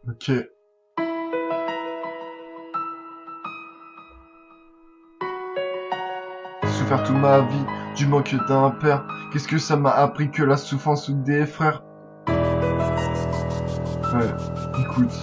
Ok. J'ai souffert toute ma vie du manque d'un père. Qu'est-ce que ça m'a appris que la souffrance des frères? Ouais, écoute.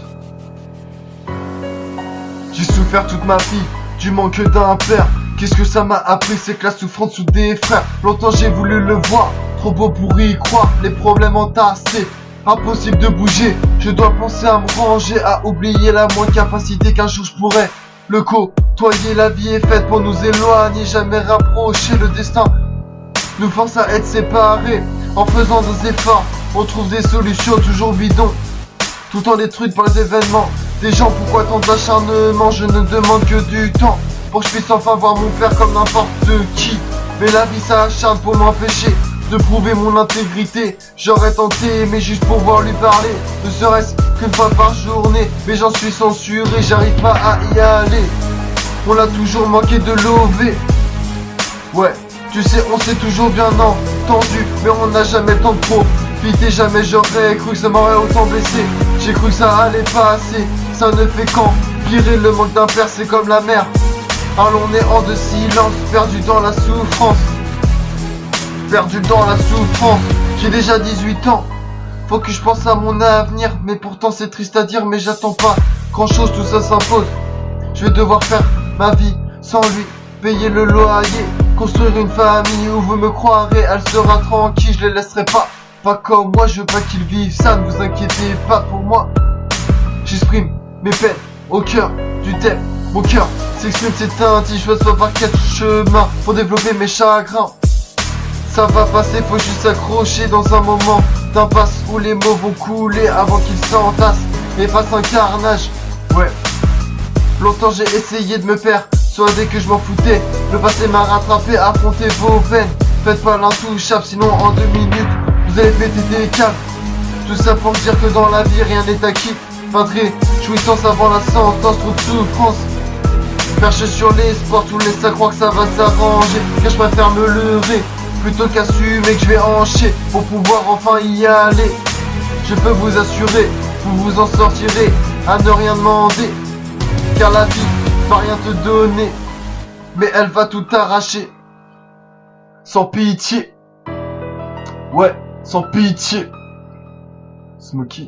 J'ai souffert toute ma vie du manque d'un père. Qu'est-ce que ça m'a appris, c'est que la souffrance sous des frères. Longtemps j'ai voulu le voir, trop beau pour y croire. Les problèmes entassés, impossible de bouger. Je dois penser à me ranger, à oublier la moindre capacité qu'un jour je pourrais le côtoyer. La vie est faite pour nous éloigner, jamais rapprocher. Le destin nous force à être séparés. En faisant des efforts, on trouve des solutions toujours bidons, tout en détruites par les événements. Des gens, pourquoi tant d'acharnement? Je ne demande que du temps pour que je puisse enfin voir mon père comme n'importe qui. Mais la vie s'acharne pour m'empêcher de prouver mon intégrité. J'aurais tenté, mais juste pour voir lui parler, ne serait-ce qu'une fois par journée. Mais j'en suis censuré, j'arrive pas à y aller. On l'a toujours manqué de l'OV. Ouais, tu sais, on s'est toujours bien entendu, mais on n'a jamais le temps de profiter. Jamais j'aurais cru que ça m'aurait autant blessé. J'ai cru que ça allait passer, ça ne fait qu'empirer. Le manque d'un père, c'est comme la mer, un néant de silence, perdu dans la souffrance. Perdu dans la souffrance. J'ai déjà 18 ans, faut que je pense à mon avenir. Mais pourtant c'est triste à dire, mais j'attends pas grand chose, tout ça s'impose. Je vais devoir faire ma vie sans lui, payer le loyer, construire une famille où vous me croirez, elle sera tranquille, je les laisserai pas comme moi, je veux pas qu'ils vivent ça, ne vous inquiétez pas pour moi. J'exprime mes peines au cœur du thème, mon cœur s'exprime, c'est un je passe pas par quatre chemins pour développer mes chagrins. Ça va passer, faut juste s'accrocher dans un moment d'impasse où les mots vont couler avant qu'ils s'entassent et fassent un carnage. Ouais, longtemps j'ai essayé de me persuader que je m'en foutais. Le passé m'a rattrapé, affrontez vos peines. Faites pas l'intouchable, sinon en 2 minutes vous allez péter des câbles. Tout ça pour dire que dans la vie rien n'est acquis. Pas de réjouissance avant la sentence, trop de souffrance. Perché sur l'espoir, tout laisse à croire que ça va s'arranger. Car je préfère me lever plutôt qu'assumer que je vais hancher pour pouvoir enfin y aller. Je peux vous assurer, vous vous en sortirez à ne rien demander. Car la vie va rien te donner, mais elle va tout arracher. Sans pitié. Ouais, sans pitié. Smokey.